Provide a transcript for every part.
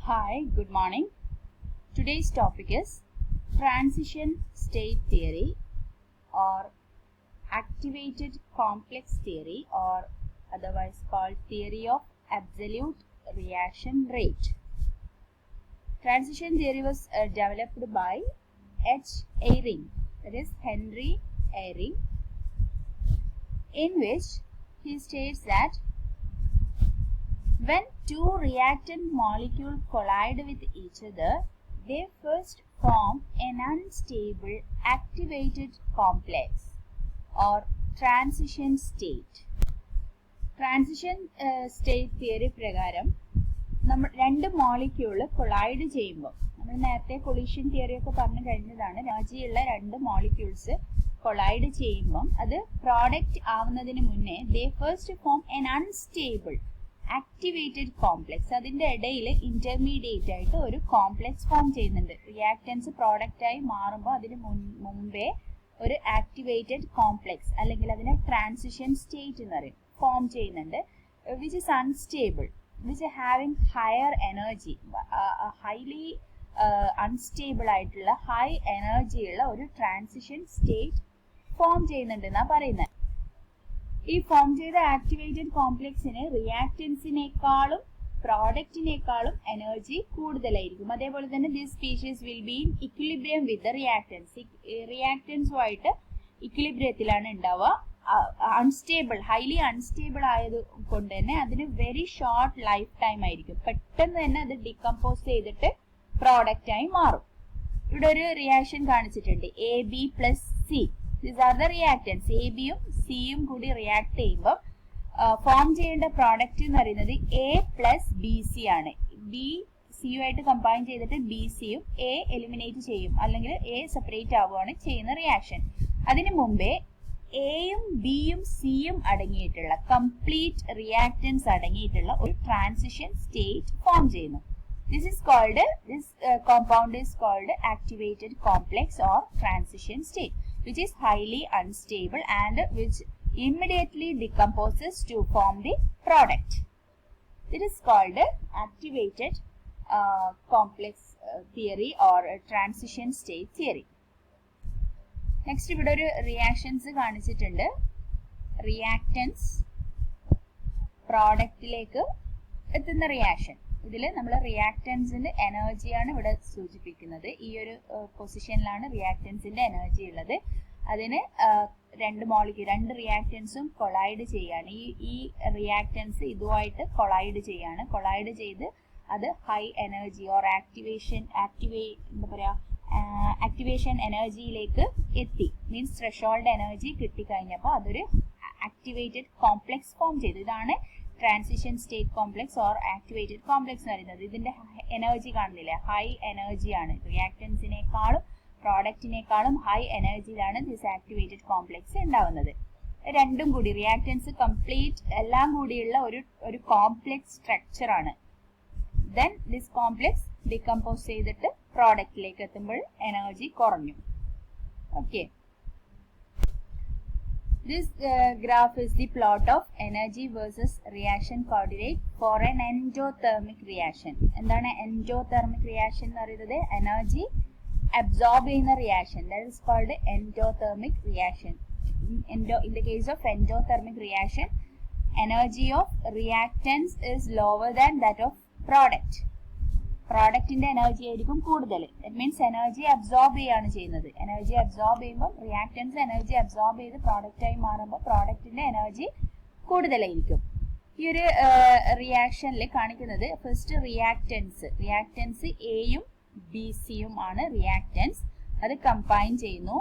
Hi, good morning. Today's topic is transition state theory or activated complex theory, or otherwise called theory of absolute reaction rate. Transition theory was developed by H. Eyring, that is Henry Eyring, in which he states that when two reactant molecules collide with each other, they first form an unstable activated complex or transition state. Transition state theory പ്രകാരം നമ്മൾ രണ്ട് molecule collide ചെയ്യുമ്പോൾ, നമ്മൾ നേരത്തെ collision theory ഒക്കെ പറഞ്ഞു കഴിഞ്ഞതാണ്, എനർജിയുള്ള രണ്ട് മോളിക്യൂൾസ് കൊളൈഡ് ചെയ്യുമ്പം അത് പ്രോഡക്റ്റ് ആവുന്നതിന് മുന്നേ they first form an unstable activated complex. അതിന്റെ ഇടയിൽ ഇന്റർമീഡിയറ്റ് ആയിട്ട് ഒരു കോംപ്ലക്സ് ഫോം ചെയ്യുന്നുണ്ട്. റിയാക്ടൻസ് പ്രോഡക്റ്റ് ആയി മാറുമ്പോൾ അതിന് മുമ്പേ ഒരു ആക്ടിവേറ്റഡ് കോംപ്ലക്സ് അല്ലെങ്കിൽ അതിനെ ട്രാൻസിഷൻ സ്റ്റേറ്റ് എന്ന് പറയും, ഫോം ചെയ്യുന്നുണ്ട്. Which is unstable, which having higher energy, highly unstable ആയിട്ടുള്ള ഹൈ എനർജിയുള്ള ഒരു ട്രാൻസിഷൻ സ്റ്റേറ്റ് ഫോം ചെയ്യുന്നുണ്ട് എന്നാ പറയുന്നത്. ഈ ഫോം ചെയ്ത ആക്ടിവേറ്റഡ് കോംപ്ലക്സിന് റിയാക്ടൻസിനേക്കാളും പ്രോഡക്റ്റിനേക്കാളും എനർജി കൂടുതലായിരിക്കും. അതേപോലെ തന്നെ this species will be in equilibrium with the reactants. റിയാക്ടൻസുമായിട്ട് ഇക്വിലിബ്രിയത്തിലാണ് ഉണ്ടാവുക. അൺസ്റ്റേബിൾ, ഹൈലി അൺസ്റ്റേബിൾ ആയത് കൊണ്ട് തന്നെ അതിന് വെരി ഷോർട്ട് ലൈഫ് ടൈം ആയിരിക്കും. പെട്ടെന്ന് തന്നെ അത് ഡികമ്പോസ് ചെയ്തിട്ട് പ്രോഡക്റ്റ് ആയി മാറും. ഇവിടെ ഒരു റിയാക്ഷൻ കാണിച്ചിട്ടുണ്ട്, A B plus C. These are the reactance. A ബിയും സിയും കൂടി റിയാക്ട് ചെയ്യുമ്പോൾ ഫോം ചെയ്യേണ്ട പ്രോഡക്റ്റ് എന്ന് പറയുന്നത് എ പ്ലസ് ബി സി ആണ്. ബി സിയുമായിട്ട് കമ്പൈൻ ചെയ്തിട്ട് ബി സിയും എ എലിമിനേറ്റ് ചെയ്യും, അല്ലെങ്കിൽ എ സെപ്പറേറ്റ് ആവുകയാണ് ചെയ്യുന്ന റിയാക്ഷൻ. അതിനു മുമ്പേ എയും ബിയും സിയും അടങ്ങിയിട്ടുള്ള കംപ്ലീറ്റ് റിയാക്ടൻസ് അടങ്ങിയിട്ടുള്ള ഒരു ട്രാൻസിഷൻ സ്റ്റേറ്റ് ഫോം ചെയ്യുന്നു. This compound is called activated complex or transition state, which is highly unstable and which immediately decomposes to form the product. It is called activated complex theory or transition state theory. Next, ഇവിടെ ഒരു reactions കാണിച്ചിട്ടുണ്ട്. Reactance പ്രോഡക്റ്റിലേക്ക് എത്തുന്ന reaction. ഇതിൽ നമ്മൾ റിയാക്ടൻസിന്റെ എനർജിയാണ് ഇവിടെ സൂചിപ്പിക്കുന്നത്. ഈ ഒരു പൊസിഷനിലാണ് റിയാക്ടൻസിന്റെ എനർജി ഉള്ളത്. അതിന് രണ്ട് റിയാക്ടൻസും കൊളൈഡ് ചെയ്യാണ്. ഈ റിയാക്ടൻസ് ഇതുമായിട്ട് കൊളൈഡ് ചെയ്യാണ്. കൊളൈഡ് ചെയ്ത് അത് ഹൈ എനർജി ഓർ ആക്ടിവേഷൻ എനർജിയിലേക്ക് എത്തി. മീൻസ് ത്രെഷോൾഡ് എനർജി കിട്ടിക്കഴിഞ്ഞപ്പോൾ അതൊരു ആക്ടിവേറ്റഡ് കോംപ്ലക്സ് ഫോം ചെയ്തു. ഇതാണ് transition state complex or activated complex എന്ന് പറയുന്നത്. ഇതിന്റെ എനർജി കാണുന്നില്ല, ഹൈ എനർജിയാണ്. റിയാക്ടൻസിനേക്കാളും പ്രോഡക്റ്റിനേക്കാളും ഹൈ എനർജിയിലാണ് ദിസ് ആക്ടിവേറ്റഡ് കോംപ്ലക്സ് ഉണ്ടാവുന്നത്. രണ്ടും കൂടി റിയാക്ടൻസ് കംപ്ലീറ്റ് എല്ലാം കൂടിയുള്ള ഒരു കോംപ്ലക്സ് സ്ട്രക്ചർ ആണ്. ദെൻ ദിസ് കോംപ്ലക്സ് ഡികമ്പോസ് ചെയ്തിട്ട് പ്രോഡക്റ്റിലേക്ക് എത്തുമ്പോൾ എനർജി കുറഞ്ഞു. Okay, this graph is the plot of energy versus reaction coordinate for an endothermic reaction. എന്താണ് endothermic reaction എന്ന് പറയുന്നത്? എനർജി അബ്സോർബ് ചെയ്യുന്ന reaction. that is called endothermic reaction. In the case of endothermic reaction, energy of reactants is lower than that of product. പ്രോഡക്റ്റിന്റെ energy ആയിരിക്കും കൂടുതൽ. That means energy absorb ചെയ്യാണ് ചെയ്യുന്നത്. Energy absorb ചെയ്യുമ്പോൾ reactants energy absorb ചെയ്ത് പ്രോഡക്റ്റായി മാറുമ്പോൾ പ്രോഡക്റ്റിന്റെ energy കൂടുതലായിരിക്കും. ഈ ഒരു റിയാക്ഷനിൽ കാണിക്കുന്നത് ഫസ്റ്റ് റിയാക്ടൻസ് എയും ബി സിയും ആണ് റിയാക്ടൻസ്. അത് കമ്പൈൻ ചെയ്യുന്നു.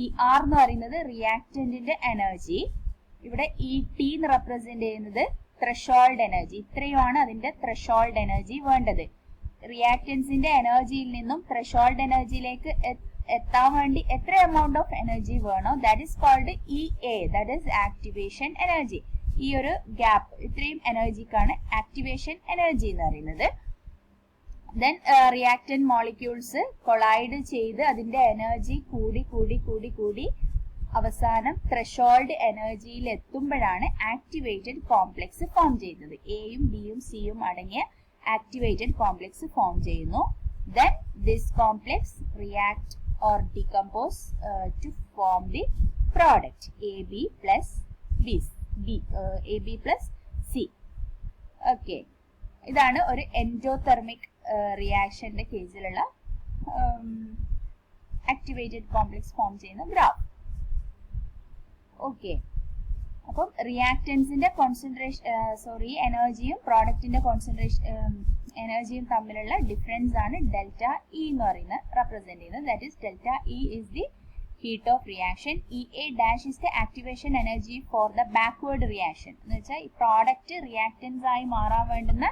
ഇ ആർ എന്ന് പറയുന്നത് റിയാക്ടന്റിന്റെ എനർജി. ഇവിടെ ഇ ടി എന്ന് റെപ്രസെന്റ് ചെയ്യുന്നത് ത്രെഷോൾഡ് എനർജി. ഇത്രയുമാണ് അതിന്റെ ത്രെഷോൾഡ് എനർജി വേണ്ടത്. റിയാക്ടൻസിന്റെ എനർജിയിൽ നിന്നും ത്രെഷോൾഡ് എനർജിയിലേക്ക് എത്താൻ വേണ്ടി എത്ര എമൗണ്ട് ഓഫ് എനർജി വേണോ that is called E A, that is activation energy. ഈ ഒരു ഗ്യാപ്പ്, ഇത്രയും എനർജിക്കാണ് ആക്ടിവേഷൻ എനർജി എന്ന് പറയുന്നത്. ദെൻ റിയാക്ടന്റ് മോളിക്യൂൾസ് കൊളൈഡ് ചെയ്ത് അതിന്റെ എനർജി കൂടി അവസാനം ത്രെഷോൾഡ് എനർജിയിൽ എത്തുമ്പോഴാണ് ആക്ടിവേറ്റഡ് കോംപ്ലക്സ് ഫോം ചെയ്യുന്നത്. എയും ബിയും സിയും അടങ്ങിയ activated complex form ചെയ്യുന്നു. Then this complex react or decompose to form the product AB plus AB plus C. Okay. ഇതാണ് ഒരു എൻഡോതെർമിക് റിയാക്ഷന്റെ കേസിലുള്ള ആക്ടിവേറ്റഡ് കോംപ്ലക്സ് ഫോം ചെയ്യുന്ന ഗ്രാഫ്. ഓക്കെ, അപ്പം റിയാക്റ്റൻസിന്റെ എനർജിയും പ്രോഡക്റ്റിന്റെ എനർജിയും തമ്മിലുള്ള ഡിഫറൻസ് ആണ് ഡെൽറ്റ ഇ എന്ന് പറയുന്നത് റെപ്രസെന്റ് ചെയ്യുന്നത്. That is delta E is the heat of reaction. EA dash is the activation energy for the backward reaction. എന്ന് വെച്ചാൽ ഈ പ്രോഡക്റ്റ് റിയാക്റ്റൻസ് ആയി മാറാൻ വേണ്ടുന്ന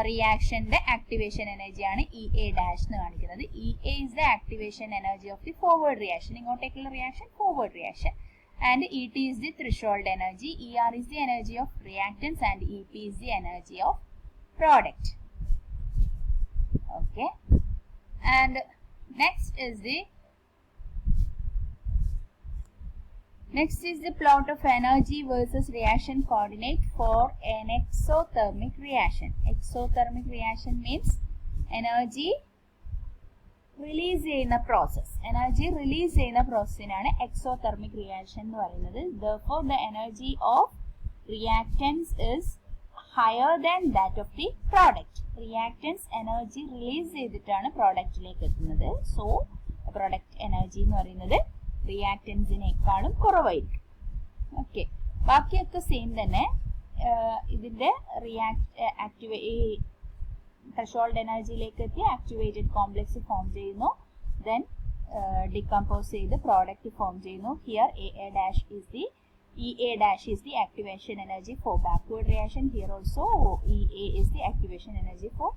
റിയാക്ഷന്റെ ആക്ടിവേഷൻ എനർജിയാണ് EA dash എന്ന് കാണിക്കുന്നത്. EA is the activation energy of the forward reaction. ഇങ്ങോട്ടേക്കുള്ള reaction forward reaction. And ET is the threshold energy. ER is the energy of reactants and EP is the energy of product. Okay. And next is the plot of energy versus reaction coordinate for an exothermic reaction. Exothermic reaction means energy release ചെയ്യുന്ന process. Energy release ചെയ്യുന്ന പ്രോസസ്സിനാണ് exothermic reaction എന്ന് പറയുന്നത്. Therefore, the energy of reactants is higher than that of the product. Reactants energy release ചെയ്തിട്ടാണ് പ്രോഡക്റ്റിലേക്ക് എത്തുന്നത്. So, product energy എന്ന് പറയുന്നത് റിയാക്റ്റൻസിനേക്കാളും കുറവായിരിക്കും. Okay, ബാക്കിയൊക്കെ സെയിം തന്നെ. ഇതിന്റെ ത്രെഷോൾഡ് എനർജിയിലേക്ക് എത്തി ആക്ടിവേറ്റഡ് കോംപ്ലക്സ് ഫോം ചെയ്യുന്നു. ദെൻ ഡികമ്പോസ് ചെയ്ത് പ്രോഡക്റ്റ് ഫോം ചെയ്യുന്നു. Here EA dash is the activation energy for backward reaction. Here also EA is the activation energy for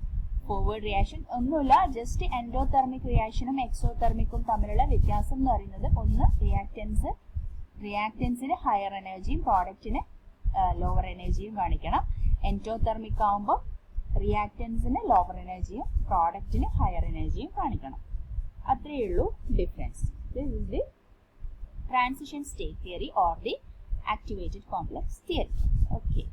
forward reaction. ഒന്നുമില്ല, ജസ്റ്റ് എൻഡോതെർമിക് റിയാക്ഷനും എക്സോതെർമിക്കും തമ്മിലുള്ള വ്യത്യാസം എന്ന് പറയുന്നത് ഒന്ന് റിയാക്റ്റൻസിന് ഹയർ എനർജിയും പ്രോഡക്റ്റിന് ലോവർ എനർജിയും കാണിക്കണം. എൻഡോതെർമിക് ആകുമ്പോൾ റിയാക്റ്റൻസിന് ലോവർ എനർജിയും പ്രോഡക്റ്റിന് ഹയർ എനർജിയും കാണിക്കണം. അത്രയേ ഉള്ളൂ difference. This is the transition state theory or the activated complex theory. Okay.